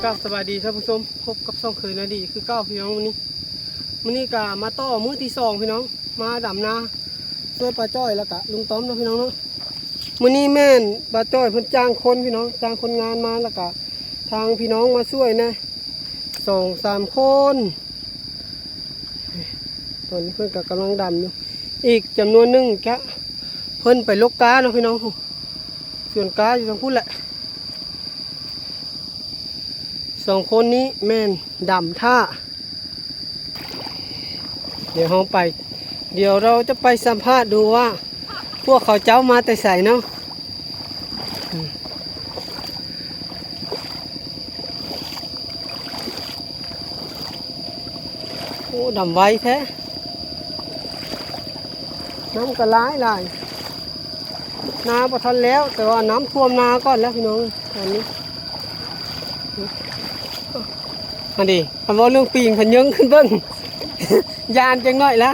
กับสวัสดีท่านผู้ชมพบกับช่องเคยนาดีคือเก้าพี่น้องวันนี้กะมาต่อมื้อที่สองพี่น้องมาดำนาช่วยป้าจ้อยแล้วกะลุงต้อมนะพี่น้องเนาะมื้อนี้แม่นป้าจ้อยเพิ่นจ้างคนพี่น้องจ้างคนงานมาแล้วกะทางพี่น้องมาช่วยนะ2-3 คนตอนนี้เพิ่นกะกำลังดำอยู่อีกจำนวนหนึ่งกะเพิ่นไปลกกาเนาะพี่น้องส่วนกาอยู่ทางพุ่นแหละ2 คนนี้แม่นดำท่าเดี๋ยวเราจะไปสัมภาษณ์ดูว่าพวกเขาเจ้ามาแต่ใส่เนาะโอ้ดำไวแท้น้ำก็หลายนาพอทันแล้วแต่ว่าน้ำท่วมนาก่อนแล้วพี่น้องตอนนี้อันนี้คำว่าเรื่องปีงพันยังขึ้นเบิ้ง ยานจังหน่อยแล้ว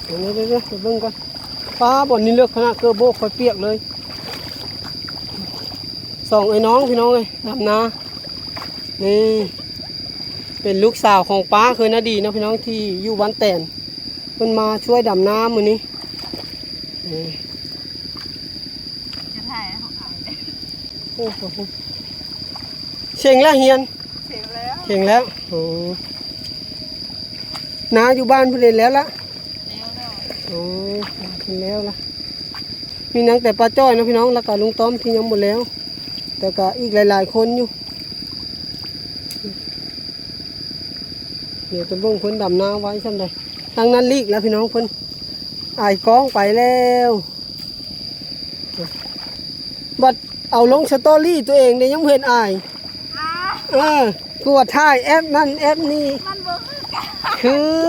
เดี๋ยวเบิ้งก่อนฟ้าบ่อนนี้เลือกขนาดเกอร์โบกคอยเปียกเลย2ไอ้น้องพี่น้องเลยดำนานี่เป็นลูกสาวของป้าเคยนาดีนะพี่น้องที่อยู่บ้านแตนมันมาช่วยดำน้ำมือนี้จะถ่ายของอายเลย โอ้โหเชียงแล้วเฮียนเสร็จแล้ว เชียงแล้วโอ้น้าอยู่บ้านเพื่อนแล้วละโอ้เพื่อนแล้วละมีนังแต่ป้าจ้อยนะพี่น้องแล้วก็ลุงต้อมที่ยังหมดแล้วแต่ก็อีกหลายๆคนอยู่เดี๋ยวจะเบิ่งเพิ่นดำนาไว้ซ้ำใดทางนั้นลีกแล้วพี่น้องเพิ่นอายกองไปแล้วบัดเอาลงสตอรี่ตัวเองเนี่ยยังเห็นอายกูว่าถ่ายแอปนั่นแอปนี้มันบ่คือ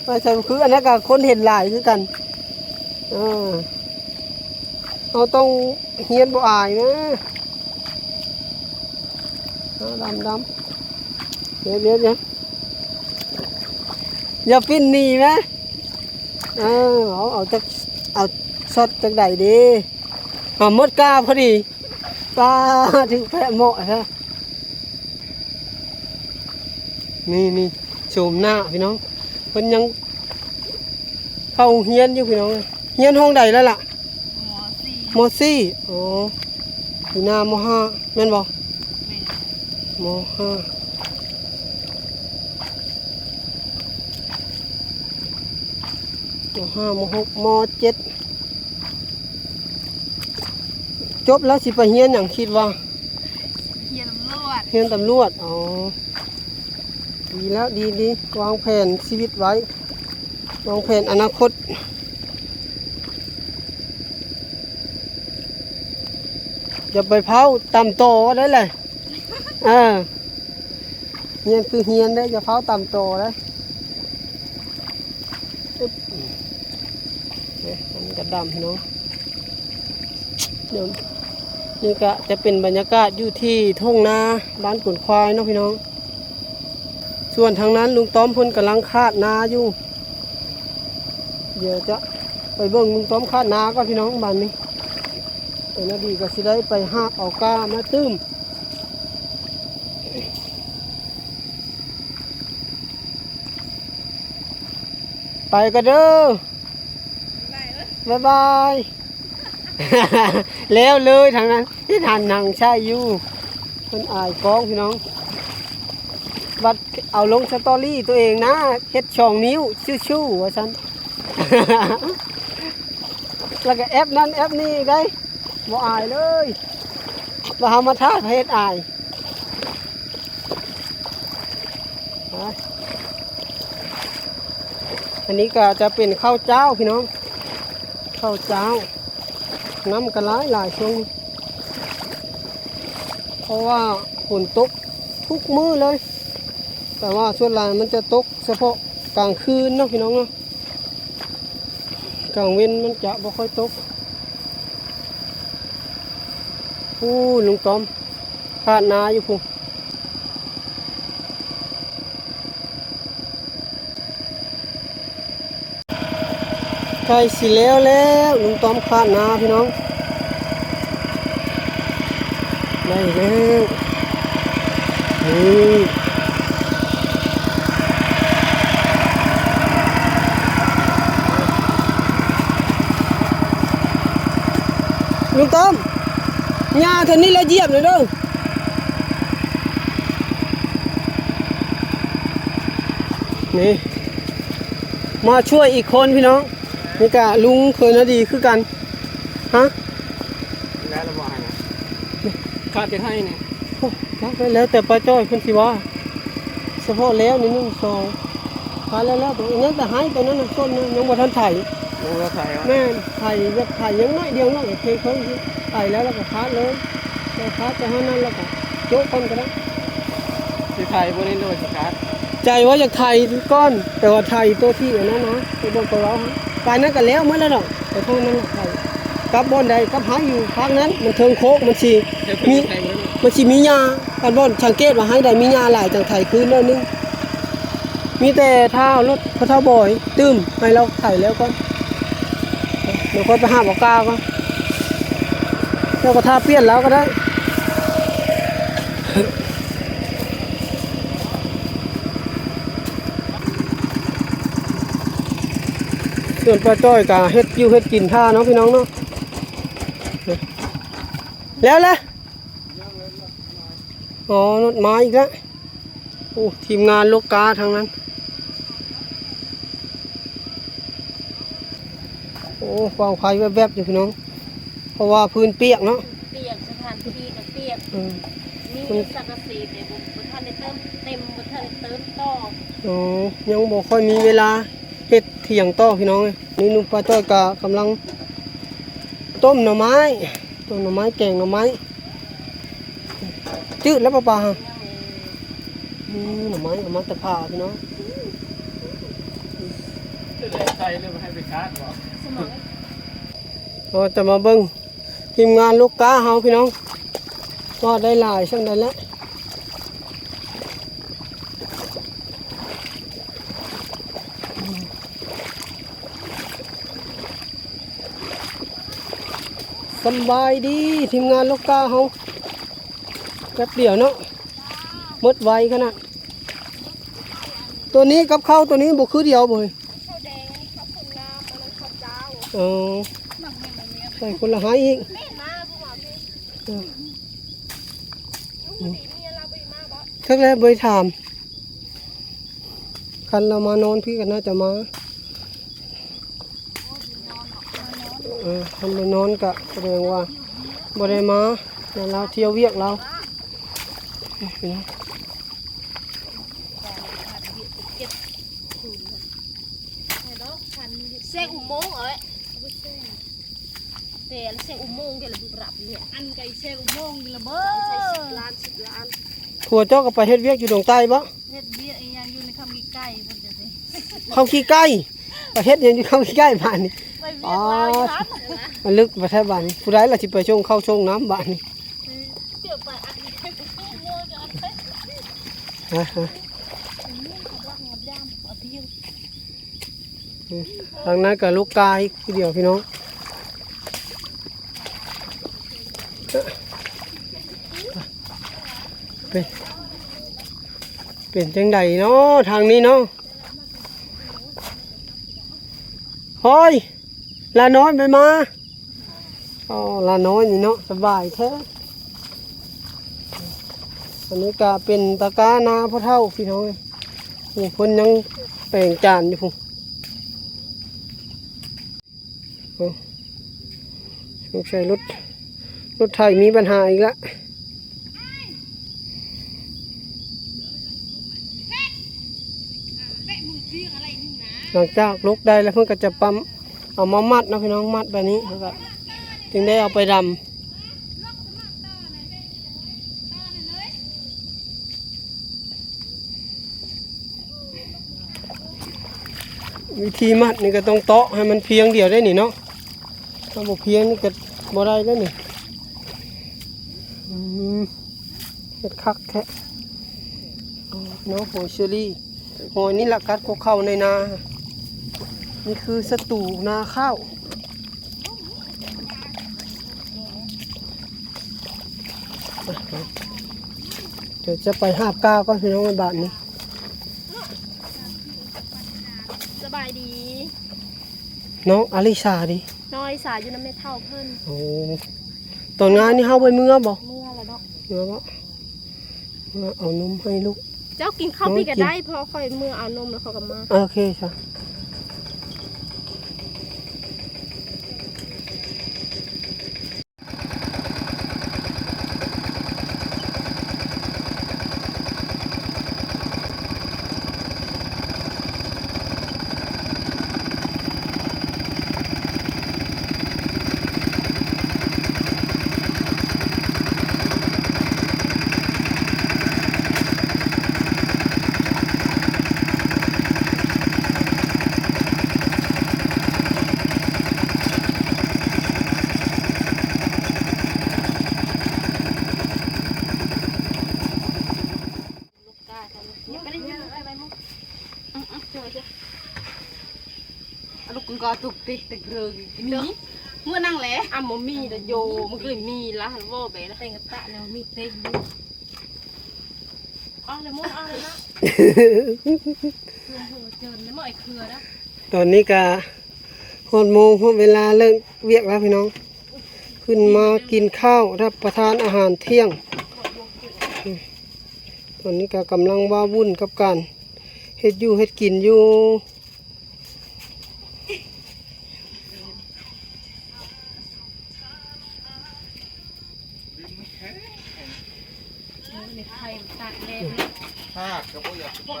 มาใช่คืออันนั้นก็คนเห็นหลายคือกันเราต้องเฮียนบ่อายนะดำเดี๋ยวอย่าปิ้นหนีไหมเอาช็อตจากใดดีมดกาพอดีปลาถึงแพะเหมาะฮะนี่โฉมหน้าพี่น้องเพิ่นยังเข้าเฮียนอยู่พี่น้องเฮียนห้องใดแล้วล่ะม.4อ๋ออยู่หน้าม.5แม่นบ่ม.5ม.6 ม.7จบแล้วสิไปเฮียนอย่างคิดว่าเฮียนตำรวจอ๋อดีแล้วดีวางแผนชีวิตไว้วางแผนอนาคตอย่าไปเผาต่ำโตได้เลยเฮียนคือเฮียนได้อย่าเผาต่ำโตได้มันกระดำพี่น้องเดี๋ยวนี่ก็จะเป็นบรรยากาศอยู่ที่ทุ่งนาบ้านกุนควายเนาะพี่น้องส่วนทางนั้นลุงต้อมเพิ่นกำลังคาดนาอยู่เดี๋ยวจะไปเบิ่งลุงต้อมคาดนาก่อนพี่น้องบ้านนี้แต่นาดีก็สิได้ไปหากเอาก้ามาตื้มไปกันเด้อบ๊ายบายแล้วเลยทางนั้นที่ทานนางใช่อยู่คนอายกองพี่น้องบัดเอาลงสตอรี่ตัวเองนะเฮ็ดช่องนิ้วชู่ๆว่าซั่น แล้วก็แอปนั้นแอปนี้ได้บ่อายเลยบ่เฮามาท้าเฮ็ดอายอันนี้ก็จะเป็นข้าวเจ้าพี่น้องข้าวเจ้าน้ำกันหลายช่วงเพราะว่าฝนตกทุกมื้อเลยแต่ว่าส่วนใหญ่มันจะตกเฉพาะกลางคืนเนาะพี่น้องเนาะกลางเว้นมันจะบ่ค่อยตกลุงต้อมคาดนาอยู่พุ่งใกล้สิแล้วลุงต้อมคาดนาพี่น้องได้ ได้แล้วนี่ลุงต้อมหญ้าเท่านี้แล้วเหยียบเลยเด้อนี่มาช่วยอีกคนพี่น้องนี่กะลุงเคยนะดีคือกันฮะ แล้วเราบอกให้นะขาดจะให้เนี่ย โอ้รักได้แล้วแต่ป้าจ้อยเพิ่นสิว่าเฉพาะแล้วนี่1 2พาแล้วตัวนั้นแต่ให้ตัวนั้นน่ะต้นนึงยังบ่ทันไถ ดูเราใส่ว่า แม่ไถจะไถยังน้อยเดียวน้อยเทเพิ่นสิไถแล้วก็พาเลยแต่พาแต่เท่านั้นแล้วก็โจ๊กคนก็ได้ ที่ไทยพวกนี้โดยสกัด ใจว่าอยากไถก้อนแต่ว่าไถตัวที่อันนั้นนะตัวบนตัวเราฮะปลายนั้นก็แล้วหมดแล้วดอกแต่เท่านั้นไถกับบอนใดกับหาอยู่ภาคนั้นมันเทิงโคกมันสิมี ไทยหมดแล้ว มันสิมีหญ้าอันบ่สังเกตว่าให้ได้มีหญ้าหลายจังไถคืนแล้วนึงมีแต่ถ้ารถพระเท่าบ่อยตึ้มให้เราไถแล้วก่อนเดี๋ยวค่อยไปหาบอกกาก่อนแล้วก็ทาเปลี่ยนแล้วก็ได้ส่วนปลาจ้อยกับเฮ็ดยิ้วเฮ็ดกินท่าเนาะพี่น้องเนาะแล้วแหละอ๋อรถไม้อีกแล้วโอ้ทีมงานลูกกาทางนั้นโอ้วางไฟแวบๆอยู่พี่น้องเพราะว่าพื้นเปียกเนาะ เปียกสถานที่ก็เปียก อืม มีสังกะสีแต่บุบท่านได้เติมเต็มบุท่านได้เติมต่อ อ๋อยังบ่ค่อยมีเวลาเฮ็ดเถียงต่อพี่น้องเอ้ยนี่ลุงปลาจ้อยก็กำลังต้มหน่อไม้แกงหน่อไม้จืดแล้วป่าฮะหน่อไม้กับมัตตะพาพี่น้อง ไทยเรื่องให้ไปกัดบอก สมอง เราจะมาเบิ่งทีมงานลูกกาเฮาพี่น้องว่าได้หลายช่างได้แล้วสบายดีทีมงานลูกกาเฮาแป๊บเดียวเนาะหมดไวขนาดตัวนี้กับข้าวตัวนี้บ่คือเดียวบ่เฮ้ย ข้าวแดงข้าวผงน้ำอะไรข้าวเจ้า เออ หมักแม่งแบบนี้ ใส่คนละหายอีก แม่มาพวกเราเนี่ย เออ ลูกสีเมียเราไปมาบ่ ทักแล้วบ่ได้ถามคันเรามานอนพี่ก็น่าจะมาคันมานอนก็แสดงว่าบ่ได้มาแต่เราเที่ยวเวียกเราเห็นไหม xe u mông ấy để xe u mông cái là bị rập liền ăn cái xe u mông thì là bơ xịt lan ผัวเจ้าก็ไปเฮ็ดเวียกอยู่ตรงใต้บ่ hết bia ấy anh vô này không bị cay vẫn được đấy เข้าขี้ใกล้ไปเฮ็ดหยังอยู่เข้าขี้ใกล้บ้านนี่ bây việc lao lắm มันลึกไปแท้บ้านนี่ผู้ใดล่ะสิไปชงเข้าชงน้ำบ้านนี่ chưa phải ăn cái cái mua cho ăn hết ฮะ ngọt đam ở phía ทางนั้นก็ลูกกายคือเดียวพี่น้องเป็นจังใดเนาะทางนี้เนาะเฮ้ยลาน้อยไปมาอ๋อลาน้อยนี่เนาะสบายแท้อันนี้ก็เป็นตะกร้านาพ่อเฒ่าพี่น้องโอ้เพิ่นยังแปลงจานอยู่พุ่นสงสัยรถไถมีปัญหาอีกแล้วหลังจากลุกได้แล้วเพิ่นก็จะปั๊มเอามามัดนะพี่น้องมัดแบบนี้แล้วก็จึงได้เอาไปดำวิธีมัดนี่ก็ต้องเตาะให้มันเพียงเดียวได้นี่เนาะถ้าบ่เพียงนี่ก็บ่ได้แล้วนี่เฮ็ดคักแท้เนาะหอยเชอรี่หอยนี่ละกัดก็เข้าในนานี่คือศัตรูนาข้าว เดี๋ยวจะไปหาบก้าวก็พี่น้องในบ้านนี้ สบายดี น้องอลิสาดิ น้อยสาอยู่น้ำไม่เท่าเพิ่น โอ้ตอนงานนี่เฮาไปเมื่อบ่ เมื่อแล้วเนาะ เมื่อบ่เมื่อเอานมให้ลูก เจ้ากินข้าวพี่ก็ได้พอค่อยเมื่อเอานมแล้วเขาก็มา โอเคจ้ะลูกกอตุกติกตะเกลือมีเมื่อนั่งแหละอ่ะมมีแต่โยมันก็เลยมีละฮัลโหลเบะแล้วเต็งกระตะแล้วมีเต็งอ๋อเลยมุ้งอ๋อเลยนะเจอเลยมั่ไอ้เครือนะ ตอนนี้ก็ฮอดโมงฮอดเวลาเลิกเวียกแล้วพี่น้อง ขึ้นมากินข้าวรับประทานอาหารเที่ยง ตอนนี้ก็กำลังว้าวุ่นกับการเฮ็ดอยู่เฮ็ดกินอยู่ ในไทยตากแดด ภาคก็บ่อยากไป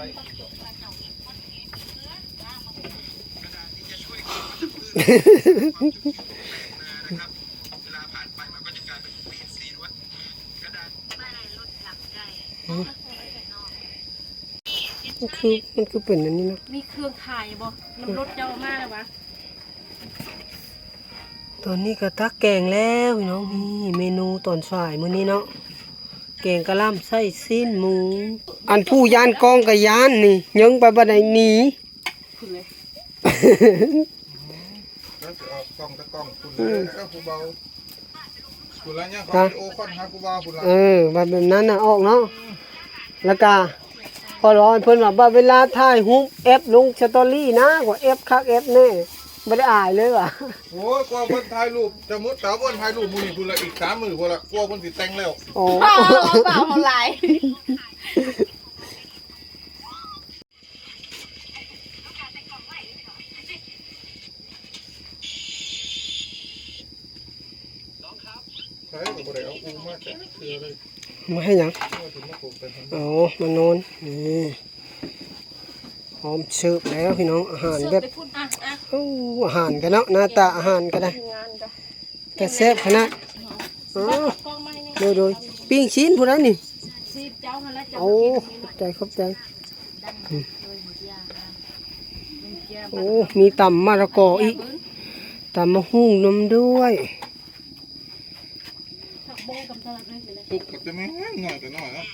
มันคือเป็นอันนี้เนาะ มีเครื่องขายบ่น้ำรถเจ้ามากเลยวะ ตอนนี้ก็ตักแกงแล้วพี่น้องนี่เมนูตอนสายมื้อนี้เนาะแกงกะหล่ำไส้ซีนหมู อันผู้ยานกองกับยานนี่ยังไปบ่ได้หนี ขึ้นเลย แล้วจะออกกล้องตะกล้องคุณเลยแล้วผู้เบาคุณละเนี่ยเขาโอคอนหาผู้เบาคุณละ แบบนั้นน่ะออกเนาะแล้วก็พอร้อนเพิ่นว่าเวลาถ่ายรูปแอปลงสตอรี่นะกว่าแอปคักแอปแน่บ่ได้อายเลยว่ะ โอ้ยกว่าเพิ่นถ่ายรูปจะมุดสาวเพิ่นถ่ายรูปมื้อนี้คุณละอีก3 มื้อพุ่นละกลัวเพิ่นสิแต่งแล้ว โอ้ เปล่าเปล่าเท่าไหร่ ใช่ก็บ่ได้เอาปูมาแต่เคือเลย มาให้หยัง เอาถึงมาปลูกไปทำ อ๋อมานอนนี่พร้อมเสิร์ฟแล้วพี่น้องอาหารแบบ ไปพูดอ่ะ อาหารกันเนาะหน้าตาอาหารก็ได้ งานก็ แต่แซ่บขนาดอ๋อก ล้องมาให้ โดยปิ้งชิ้นผู้นั้นนี่ ซีบเจ้ามาแล้วจะ โอ้ขอบใจโอ้มีตำมะละกออีกตำมะฮุ่งนมด้วย ผักโบกับสลัดเลยไปเลย ปลูกก็จะไม่หน่อยแต่น้อยเนาะ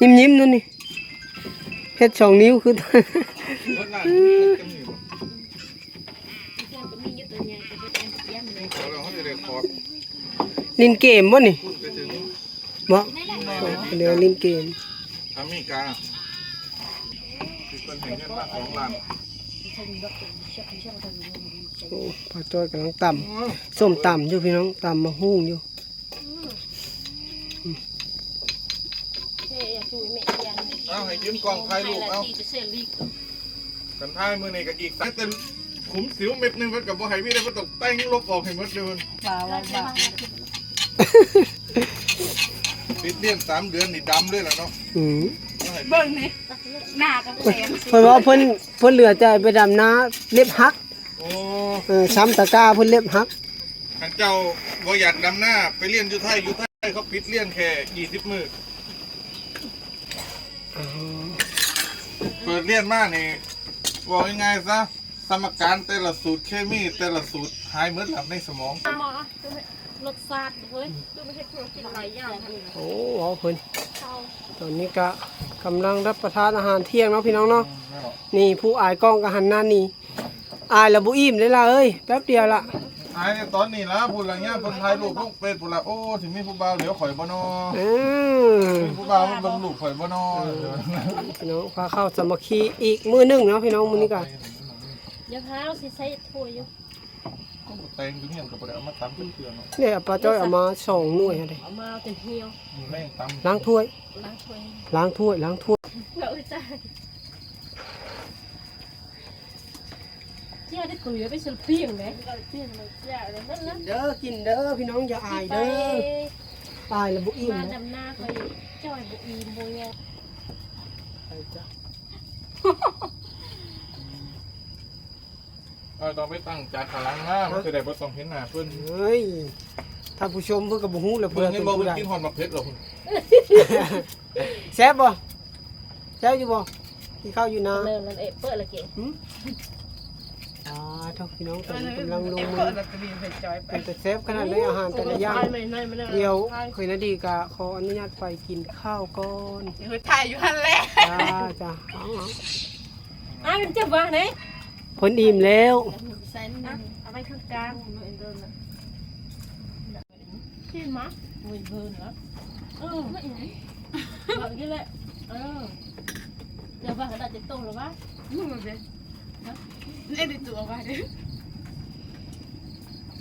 ยิ้มนั่นนี่เฮ็ด2 นิ้วคือ เพิ่นน่ะเพิ่นจะมีบ่ เจ้าก็มีเยอะตัวใหญ่แต่เป็นเยี่ยมเลย เอาแล้วเขาจะได้ขอด ลินเกมบ่นี่ พูดไปถึง บ่เดี๋ยวลินเกม อเมริกาที่เพิ่นให้เงินมา2 ล้าน โอ้พอจ้อยกำลังตำส้มตำอยู่พี่น้องตำมะฮุ่งอยู่ เฮ้ยช่วยแม่ยัน เอาให้ยืมกล้องถ่ายรูปเอา ตีจะเสียลีก กันท้ายมื้อนี้ก็อีกสักเต็มขุมสิวเม็ดหนึงเพิ่นก็บ่ให้มีได้เพิ่นต้องแต่งลบออกให้หมดเลยเพิ่น เปล่าว่าบ้า ปิดเลี้ยง3 เดือนนี่ดำเลยล่ะเนาะ อืม เอาให้ เบิ่งนี่หน้ากับแขน เพิ่นว่าเพิ่นเหลือใจไปดำนาเล็บหัก โอ้ ช้ำตะกร้าเพิ่นเล็บหัก ขันเจ้าบ่อยากดำหน้าไปเรียนอยู่ไทยเขาปิดเรียนแค่20 มื้อเปิดเรียนมานี่บอกง่ายๆซะสมการแต่ละสูตรเคมีแต่ละสูตรหายหมดแล้วในสมอง หมอรสชาติเฮ้ยคือไม่ใช่เครื่องกินหลายอย่าง โอ้เอาเพิ่น เขา ตอนนี้ก็กำลังรับประทานอาหารเที่ยงเนาะพี่น้องเนาะนี่ผู้อายกล้องก็หันหน้านี่อายละบ่อิ่มเลยล่ะเอ้ยแป๊บเดียวละ อ หายในตอนนี้แล้วพูดอะไรเงี้ยคนไทยลูกลูกเป็ดพูดละโอ้ถึงมีผู้บ่าวเดี๋ยวข่อยบ่นอ อืม มีผู้บ่าวมันเบิ่งลูกข่อยบ่นอ พี่น้องพาเข้าสามัคคีอีกมื้อหนึงเนาะพี่น้องมื้อนี้ก็ เดี๋ยวพาสิใส่ถ้วยอยู่ ก็แตงอยู่เงี้ยก็บ่ได้เอามาตำเป็นเครื่องเนาะ เนี่ยป้าจ้อยเอามา2หน่วยอะไร เอามาเป็นเหี่ยว มีแม่งตำ ล้างถ้วย ล้างถ้วย ล้างถ้วยล้างถ้วย เราจ้าเจ้าได้คุยไปสุดเพียงไหมเพียงเลยเจ้าเลยนั่นนะ เด้อกินเด้อพี่น้องอย่าอาย ไป เด้ออายแล้วบ่อิ่ม มา นะ ดำหน้าไปจ้อยบุอีบุย ไปจ้ะ ต้องไปตั้งจานข้างหลังนะมันจะได้บ่ต้องเห็นหน้าเพิ่น เฮ้ยถ้าผู้ชมเพิ่นก็บ่ฮู้แล้ว เพิ่ เพิ่ น น เห็ เป็น น บ่ ผู้ เพิ่น ใด กินฮอดมะเผ็ดหรอก แซ่บบ่แซ่บอยู่บ่กินข้าวอยู่นะ เริ่มแล้วเปิดละเก๋ ท่านพี่น้องตอนนี้กำลังลงมือเป็นแต่เซฟขนาดเลยอาหารแต่ละอย่างเดี๋ยวเคยนาดีกะขออนุญาตไปกินข้าวก่อน ถ่ายอยู่หันแหละ จ้า มันจะวางไหน เพิ่นอิ่มแล้ว ใส่นี่เอาไปข้างกลางขึ้นมาเวิร์นเวิร์นเหรอไม่ไหนแบบนี้แหละเดี๋ยวว่าขนาดจะโตหรือวะมึงแบบเล่นในตัวว่าเด้อ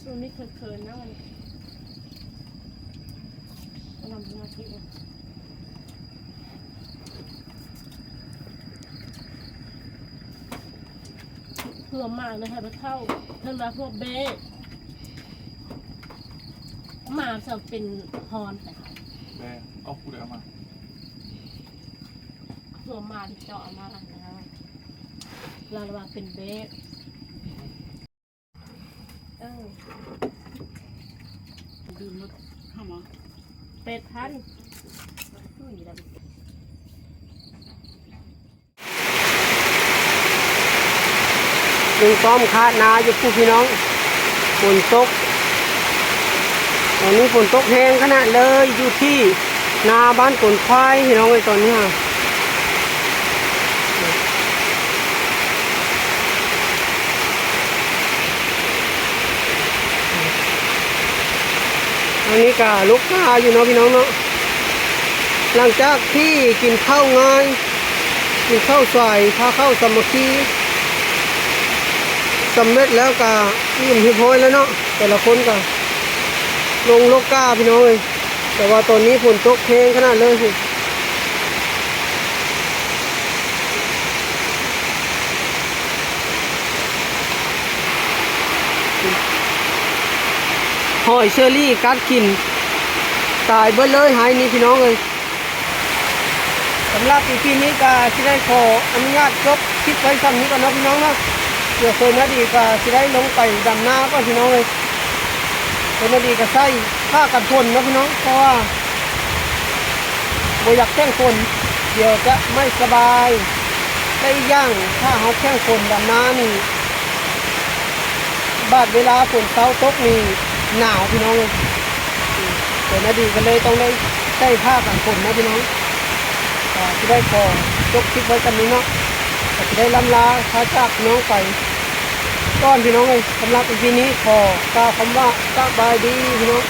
ช่วงนี้เขินๆนะมันนำสมาธิเพื่อมากเลยค่ะไปเข้าท่านมาพวกเบ้มาจะเป็นฮอนแต่ แม่เอาผู้ใดเอามา เพื่อมาที่เจาะมานะคะเราว่าเป็นเบ้ดูมดเข้ามาเป็ดพันตู้อยู่แล้ว ลุงต้อมคาดนาอยู่ผู้พี่น้องฝนตกตอนนี้ฝนตกแห้งขนาดเลยอยู่ที่นาบ้านกนควายพี่น้องเลยตอนนี้ค่ะอันนี้ก็ลุกนาอยู่เนาะพี่น้องเนาะหลังจากที่กินข้าวง่ายกินข้าวสวยพาเข้าสามัคคีสำเร็จแล้วก็อิ่มหิพโหยแล้วเนาะแต่ละคนก็ลงโลกก้าพี่น้องเลยแต่ว่าตอนนี้ฝนตกแห้งขนาดเลยสิหอยเชอรี่กัดกินตายเบิดเลยหายนี่พี่น้องเลยสำหรับปีนี้ก็ที่ได้ขออนุญาตจบคลิปไว้ซ้ำนี้ก่อนนะพี่น้องนะเดี๋ยวคนนาดีก็จะได้ลงไปดำนาก็พี่น้องเลยคนนาดีก็ใส่ผ้ากันฝนนะพี่น้องเพราะว่าบ่อยากแข้งฝนเดี๋ยวจะไม่สบายได้อีกอย่างถ้าเขาแข้งฝนดำนานี่บาดเวลาฝนเช้าตกนี่หนาวพี่น้องเลยคนนาดีก็เลยต้องได้ใส่ผ้ากันฝนนะพี่น้องจะได้ขอจบคลิปไว้กันนี้เนาะจะได้ล้ำลาพาจากน้องไปก้อนพี่น้องเลยสำหรับอีพีนี้ขอกล่าวคำว่าสบายดีพี่น้อง